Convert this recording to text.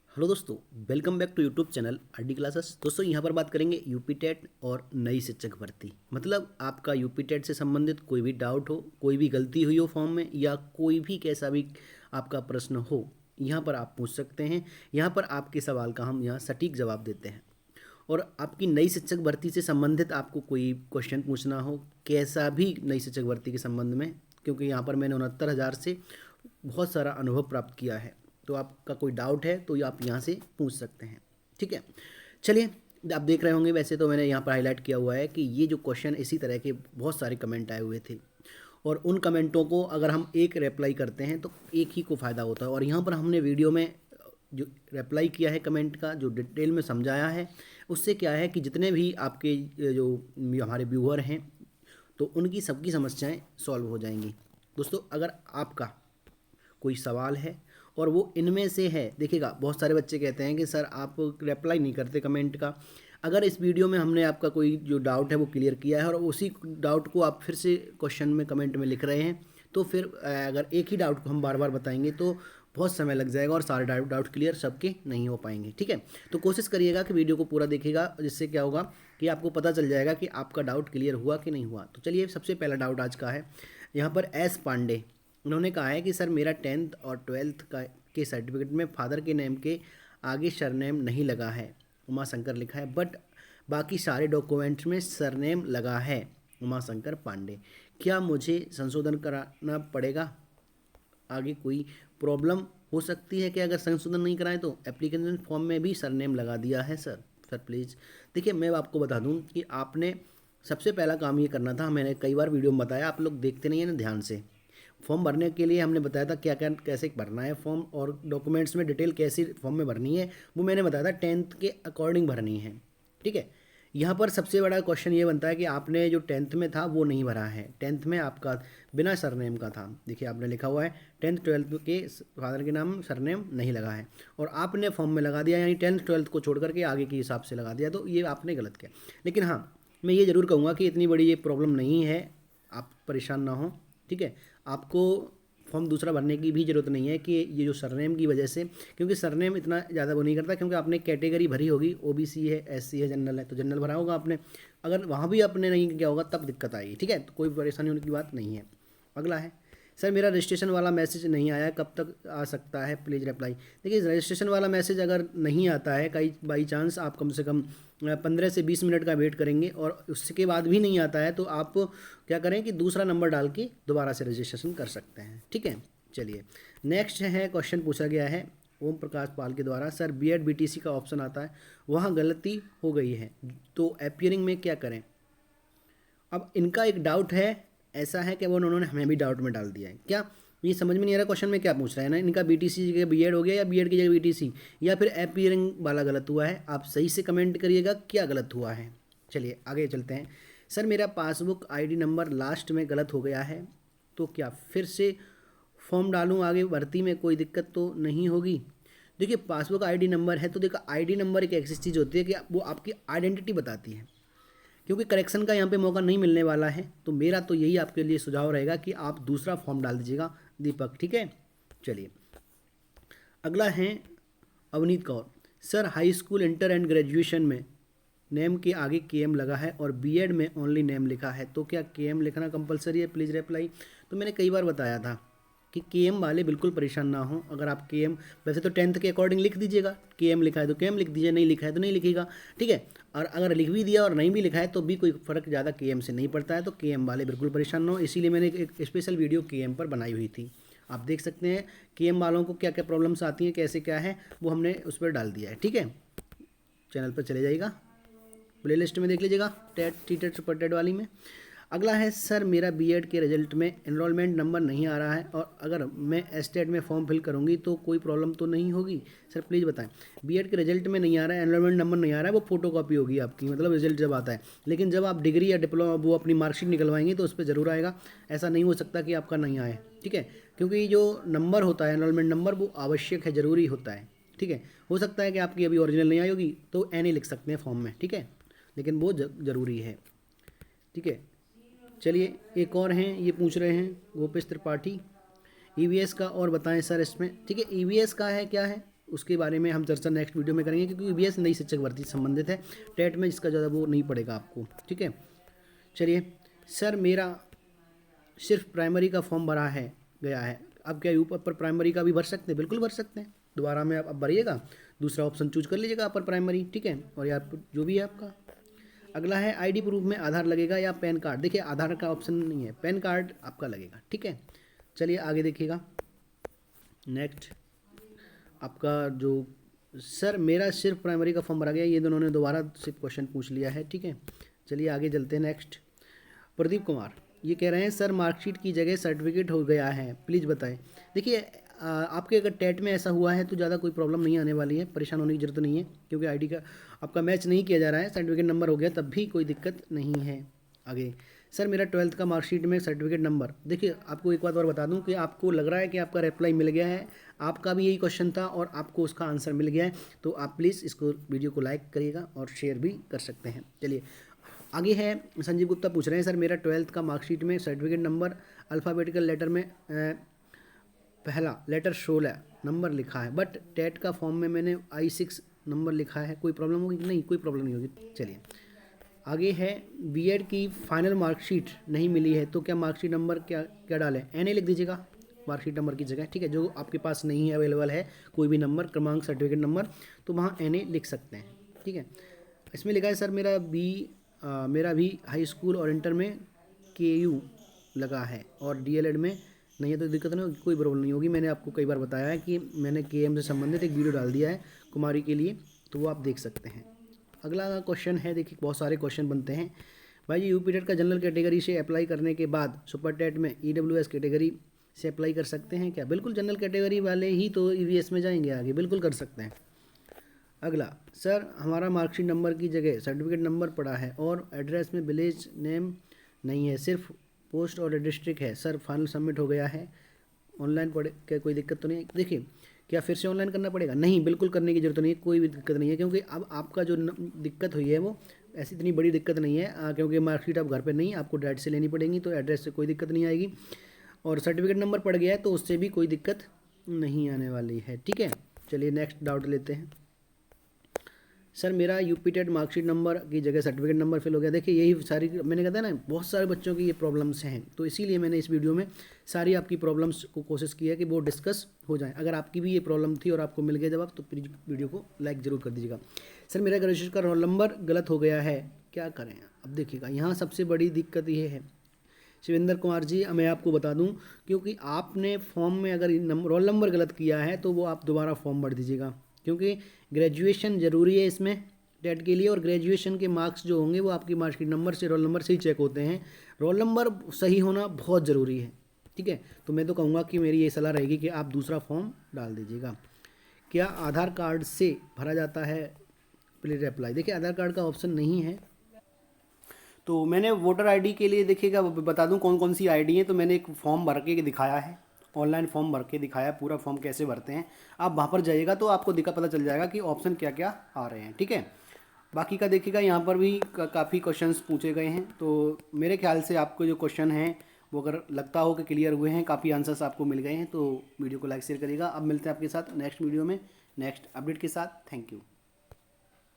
Hello दोस्तों, welcome back to YouTube channel RD classes. दोस्तों यहाँ पर बात करेंगे यूपी टेट और नई शिक्षक भर्ती। मतलब आपका यूपी टेट से संबंधित कोई भी डाउट हो, कोई भी गलती हुई हो फॉर्म में, या कोई भी कैसा भी आपका प्रश्न हो, यहाँ पर आप पूछ सकते हैं। यहाँ पर आपके सवाल का हम यहाँ सटीक जवाब देते हैं। और आपकी नई शिक्षक भर्ती से संबंधित आपको कोई क्वेश्चन पूछना हो, कैसा भी नई शिक्षक भर्ती के संबंध में, क्योंकि यहाँ पर मैंने 69,000 से बहुत सारा अनुभव प्राप्त किया है, तो आपका कोई डाउट है तो ये आप यहाँ से पूछ सकते हैं। ठीक है, चलिए। आप देख रहे होंगे, वैसे तो मैंने यहाँ पर हाईलाइट किया हुआ है कि ये जो क्वेश्चन इसी तरह के बहुत सारे कमेंट आए हुए थे, और उन कमेंटों को अगर हम एक रिप्लाई करते हैं तो एक ही को फ़ायदा होता है। और यहाँ पर हमने वीडियो में जो रिप्लाई किया है कमेंट का, जो डिटेल में समझाया है, उससे क्या है कि जितने भी आपके जो हमारे व्यूअर हैं, तो उनकी सबकी समस्याएं सॉल्व हो जाएंगी। दोस्तों, अगर आपका कोई सवाल है और वो इनमें से है, देखिएगा बहुत सारे बच्चे कहते हैं कि सर आप रिप्लाई नहीं करते कमेंट का। अगर इस वीडियो में हमने आपका कोई जो डाउट है वो क्लियर किया है, और उसी डाउट को आप फिर से क्वेश्चन में कमेंट में लिख रहे हैं, तो फिर अगर एक ही डाउट को हम बार बार बताएंगे तो बहुत समय लग जाएगा और सारे डाउट क्लियर सबके नहीं हो पाएंगे। ठीक है, तो कोशिश करिएगा कि वीडियो को पूरा देखिएगा, जिससे क्या होगा कि आपको पता चल जाएगा कि आपका डाउट क्लियर हुआ कि नहीं हुआ। तो चलिए, सबसे पहला डाउट आज का है यहाँ पर एस पांडे। उन्होंने कहा है कि सर मेरा 10th और 12th का के सर्टिफिकेट में फादर के नेम के आगे सरनेम नहीं लगा है, उमा शंकर लिखा है, बट बाकी सारे डॉक्यूमेंट्स में सरनेम लगा है, उमा शंकर पांडे। क्या मुझे संशोधन कराना पड़ेगा? आगे कोई प्रॉब्लम हो सकती है कि अगर संशोधन नहीं कराएं तो? एप्लीकेशन फॉर्म में भी सरनेम लगा दिया है सर। सर प्लीज़ देखिए, मैं आपको बता दूं कि आपने सबसे पहला काम ये करना था। मैंने कई बार वीडियो में बताया, आप लोग देखते नहीं हैं ना ध्यान से। फॉर्म भरने के लिए हमने बताया था क्या क्या कैसे भरना है फॉर्म, और डॉक्यूमेंट्स में डिटेल कैसी फॉर्म में भरनी है वो मैंने बताया था, 10th के अकॉर्डिंग भरनी है। ठीक है, यहाँ पर सबसे बड़ा क्वेश्चन ये बनता है कि आपने जो 10th में था वो नहीं भरा है। 10th में आपका बिना सरनेम का था। देखिए, आपने लिखा हुआ है 10th 12th के फादर के नाम सरनेम नहीं लगा है, और आपने फॉर्म में लगा दिया, यानी 10th 12th को छोड़ करके आगे के हिसाब से लगा दिया, तो ये आपने गलत किया। लेकिन हाँ, मैं ये ज़रूर कहूँगा कि इतनी बड़ी ये प्रॉब्लम नहीं है, आप परेशान ना हो। ठीक है, आपको फॉर्म दूसरा भरने की भी ज़रूरत नहीं है कि ये जो सरनेम की वजह से, क्योंकि सरनेम इतना ज़्यादा वो नहीं करता, क्योंकि आपने कैटेगरी भरी होगी, ओबीसी है, एससी है, जनरल है, तो जनरल भरा होगा आपने। अगर वहाँ भी आपने नहीं किया होगा तब दिक्कत आएगी। ठीक है, तो कोई परेशानी होने की बात नहीं है। अगला है, सर मेरा रजिस्ट्रेशन वाला मैसेज नहीं आया, कब तक आ सकता है, प्लीज़ रिप्लाई। देखिए, रजिस्ट्रेशन वाला मैसेज अगर नहीं आता है, कई बाई चांस, आप कम से कम 15 से 20 मिनट का वेट करेंगे, और उसके बाद भी नहीं आता है तो आप क्या करें कि दूसरा नंबर डाल के दोबारा से रजिस्ट्रेशन कर सकते हैं। ठीक है, चलिए नेक्स्ट है। क्वेश्चन पूछा गया है ओम प्रकाश पाल के द्वारा, सर बीएड बीटीसी का ऑप्शन आता है, वहाँ गलती हो गई है, तो अपियरिंग में क्या करें? अब इनका एक डाउट है, ऐसा है कि वो उन्होंने हमें भी डाउट में डाल दिया है। क्या ये समझ में नहीं आ रहा क्वेश्चन में क्या पूछ रहा है ना? इनका बीटीसी की जगह बीएड हो गया, या बीएड की जगह बीटीसी, या फिर अपियरिंग वाला गलत हुआ है? आप सही से कमेंट करिएगा क्या गलत हुआ है। चलिए आगे चलते हैं। सर मेरा पासबुक आईडी नंबर लास्ट में गलत हो गया है, तो क्या फिर से फॉर्म डालूं? आगे भर्ती में कोई दिक्कत तो नहीं होगी? देखिए, पासबुक आईडी नंबर है तो देखो, आईडी नंबर एक ऐसी चीज़ होती है कि वो आपकी आइडेंटिटी बताती है। क्योंकि करेक्शन का यहाँ पे मौका नहीं मिलने वाला है, तो मेरा तो यही आपके लिए सुझाव रहेगा कि आप दूसरा फॉर्म डाल दीजिएगा दीपक। ठीक है, चलिए अगला है Avneet Kaur. Sir high school, inter and graduation में नेम के आगे केएम लगा है, और बीएड में ओनली नेम लिखा है, तो क्या केएम लिखना कंपलसरी है, प्लीज़ रिप्लाई। तो मैंने कई बार बताया था कि केएम वाले बिल्कुल परेशान ना हो। अगर आप केएम, वैसे तो 10th के अकॉर्डिंग लिख दीजिएगा, केएम लिखा है तो केएम लिख दीजिए, नहीं लिखा है तो नहीं लिखिएगा। ठीक है, और अगर लिख भी दिया और नहीं भी लिखा है तो भी कोई फ़र्क ज़्यादा केएम से नहीं पड़ता है, तो केएम वाले बिल्कुल परेशान ना हो। इसीलिए मैंने एक स्पेशल वीडियो केएम पर बनाई हुई थी, आप देख सकते हैं केएम वालों को क्या क्या प्रॉब्लम्स आती हैं, कैसे क्या है, वो हमने उस पर डाल दिया है। ठीक है, चैनल पर चले जाइएगा, प्लेलिस्ट में देख लीजिएगा, टेट टीटेट सुपर टेट वाली में। अगला है, सर मेरा बीएड के रिजल्ट में एनरोलमेंट नंबर नहीं आ रहा है, और अगर मैं एस्टेट में फॉर्म फिल करूंगी तो कोई प्रॉब्लम तो नहीं होगी? सर प्लीज़ बताएं। बीएड के रिजल्ट में नहीं आ रहा है, एनरोलमेंट नंबर नहीं आ रहा है, वो फोटोकॉपी होगी आपकी, मतलब रिजल्ट जब आता है। लेकिन जब आप डिग्री या डिप्लोमा वो अपनी मार्कशीट निकलवाएंगे तो उस पर ज़रूर आएगा। ऐसा नहीं हो सकता कि आपका नहीं आए। ठीक है, क्योंकि जो नंबर होता है एनरोलमेंट नंबर, वो आवश्यक है, ज़रूरी होता है। ठीक है, हो सकता है कि आपकी अभी ओरिजिनल नहीं आई होगी तो एन ही लिख सकते हैं फॉर्म में। ठीक है, लेकिन वो ज़रूरी है। ठीक है, चलिए एक और हैं, ये पूछ रहे हैं गोपेश त्रिपाठी, ईवीएस का और बताएं सर इसमें। ठीक है, ईवीएस का है क्या है, उसके बारे में हम चर्चा नेक्स्ट वीडियो में करेंगे, क्योंकि ईवीएस नई शिक्षक भर्ती से संबंधित है। टेट में इसका ज़्यादा वो नहीं पड़ेगा आपको, ठीक है। चलिए सर, मेरा सिर्फ प्राइमरी का फॉर्म भरा है गया है, अब क्या ऊपर पर प्राइमरी का भी भर सकते हैं? बिल्कुल भर सकते हैं। दोबारा में आप अब भरिएगा, दूसरा ऑप्शन चूज कर लीजिएगा अपर प्राइमरी, ठीक है। और यार जो भी है आपका। अगला है आईडी प्रूफ में आधार लगेगा या पैन कार्ड। देखिए आधार का ऑप्शन नहीं है, पैन कार्ड आपका लगेगा, ठीक है। चलिए आगे देखिएगा। नेक्स्ट आपका जो सर मेरा सिर्फ प्राइमरी का फॉर्म भरा गया, ये दोनों ने दोबारा से क्वेश्चन पूछ लिया है, ठीक है। चलिए आगे चलते हैं। नेक्स्ट प्रदीप कुमार ये कह रहे हैं सर मार्कशीट की जगह सर्टिफिकेट हो गया है, प्लीज़ बताएं। देखिए आपके अगर टेट में ऐसा हुआ है तो ज़्यादा कोई प्रॉब्लम नहीं आने वाली है, परेशान होने की जरूरत नहीं है, क्योंकि आईडी का आपका मैच नहीं किया जा रहा है, सर्टिफिकेट नंबर हो गया तब भी कोई दिक्कत नहीं है। आगे सर मेरा 12th का मार्कशीट में सर्टिफिकेट नंबर। देखिए आपको एक बात और बता दूं कि आपको लग रहा है कि आपका रिप्लाई मिल गया है, आपका भी यही क्वेश्चन था और आपको उसका आंसर मिल गया है, तो आप प्लीज़ इसको वीडियो को लाइक करिएगा और शेयर भी कर सकते हैं। चलिए आगे है, संजीव गुप्ता पूछ रहे हैं सर मेरा 12th का मार्कशीट में सर्टिफिकेट नंबर अल्फ़ाबेटिकल लेटर में पहला लेटर 16 नंबर लिखा है, बट टेट का फॉर्म में मैंने I6 नंबर लिखा है, कोई प्रॉब्लम होगी? नहीं, कोई प्रॉब्लम नहीं होगी। चलिए आगे है, बीएड की फाइनल मार्कशीट नहीं मिली है तो क्या मार्कशीट नंबर क्या क्या डालें? NA लिख दीजिएगा मार्कशीट नंबर की जगह, ठीक है। जो आपके पास नहीं है, अवेलेबल है कोई भी नंबर, क्रमांक, सर्टिफिकेट नंबर, तो वहाँ NA लिख सकते हैं, ठीक है। इसमें लिखा है सर मेरा भी हाई स्कूल और इंटर में KU लगा है और DLED में नहीं है, तो दिक्कत नहीं होगी, कोई प्रॉब्लम नहीं होगी। मैंने आपको कई बार बताया है कि मैंने KM से संबंधित एक वीडियो डाल दिया है कुमारी के लिए, तो वो आप देख सकते हैं। अगला क्वेश्चन है, देखिए बहुत सारे क्वेश्चन बनते हैं भाई जी। यूपी टेट का जनरल कैटेगरी से अप्लाई करने के बाद सुपर टेट में EWS कैटेगरी से अप्लाई कर सकते हैं क्या? बिल्कुल, जनरल कैटेगरी वाले ही तो EVS में जाएंगे आगे, बिल्कुल कर सकते हैं। अगला सर हमारा मार्कशीट नंबर की जगह सर्टिफिकेट नंबर पड़ा है और एड्रेस में विलेज नेम नहीं है, सिर्फ पोस्ट और डिस्ट्रिक्ट है। सर फाइनल सबमिट हो गया है, ऑनलाइन पड़े क्या, कोई दिक्कत तो नहीं है? देखिए क्या फिर से ऑनलाइन करना पड़ेगा? नहीं, बिल्कुल करने की जरूरत नहीं है, कोई भी दिक्कत नहीं है, क्योंकि अब आपका जो दिक्कत हुई है वो ऐसी इतनी बड़ी दिक्कत नहीं है, क्योंकि मार्कशीट अब घर पे नहीं, आपको डायरेक्ट से लेनी पड़ेगी, तो एड्रेस से कोई दिक्कत नहीं आएगी। और सर्टिफिकेट नंबर पड़ गया है तो उससे भी कोई दिक्कत नहीं आने वाली है, ठीक है। चलिए नेक्स्ट डाउट लेते हैं। सर मेरा यूपी टेट मार्कशीट नंबर की जगह सर्टिफिकेट नंबर फिल हो गया। देखिए यही सारी मैंने कहता है ना, बहुत सारे बच्चों की ये प्रॉब्लम्स हैं, तो इसीलिए मैंने इस वीडियो में सारी आपकी प्रॉब्लम्स को कोशिश की है कि वो डिस्कस हो जाए। अगर आपकी भी ये प्रॉब्लम थी और आपको मिल गया जवाब, तो प्लीज़ वीडियो को लाइक ज़रूर कर दीजिएगा। सर मेरा ग्रेजुएशन का रोल नंबर गलत हो गया है, क्या करें? अब देखिएगा यहाँ सबसे बड़ी दिक्कत ये है शिवेंद्र कुमार जी, मैं आपको बता दूं, क्योंकि आपने फॉर्म में अगर रोल नंबर गलत किया है तो वो आप दोबारा फॉर्म भर दीजिएगा, क्योंकि ग्रेजुएशन ज़रूरी है इसमें टेट के लिए, और ग्रेजुएशन के मार्क्स जो होंगे वो आपकी मार्कशीट नंबर से, रोल नंबर से ही चेक होते हैं। रोल नंबर सही होना बहुत ज़रूरी है, ठीक है। तो मैं तो कहूँगा कि मेरी ये सलाह रहेगी कि आप दूसरा फॉर्म डाल दीजिएगा। क्या आधार कार्ड से भरा जाता है प्लीज अप्लाई? देखिए आधार कार्ड का ऑप्शन नहीं है, तो मैंने वोटर आईडी के लिए देखिएगा बता दूं कौन कौन सी आईडी है, तो मैंने एक फॉर्म भर के दिखाया है, ऑनलाइन फॉर्म भर के दिखाया, पूरा फॉर्म कैसे भरते हैं। आप वहाँ पर जाइएगा तो आपको पता चल जाएगा कि ऑप्शन क्या क्या आ रहे हैं, ठीक है। बाकी का देखिएगा यहाँ पर भी काफ़ी क्वेश्चंस पूछे गए हैं, तो मेरे ख्याल से आपको जो क्वेश्चन हैं वो अगर लगता हो कि क्लियर हुए हैं, काफ़ी आंसर्स आपको मिल गए हैं, तो वीडियो को लाइक शेयर करिएगा। अब मिलते हैं आपके साथ नेक्स्ट वीडियो में नेक्स्ट अपडेट के साथ। Thank you.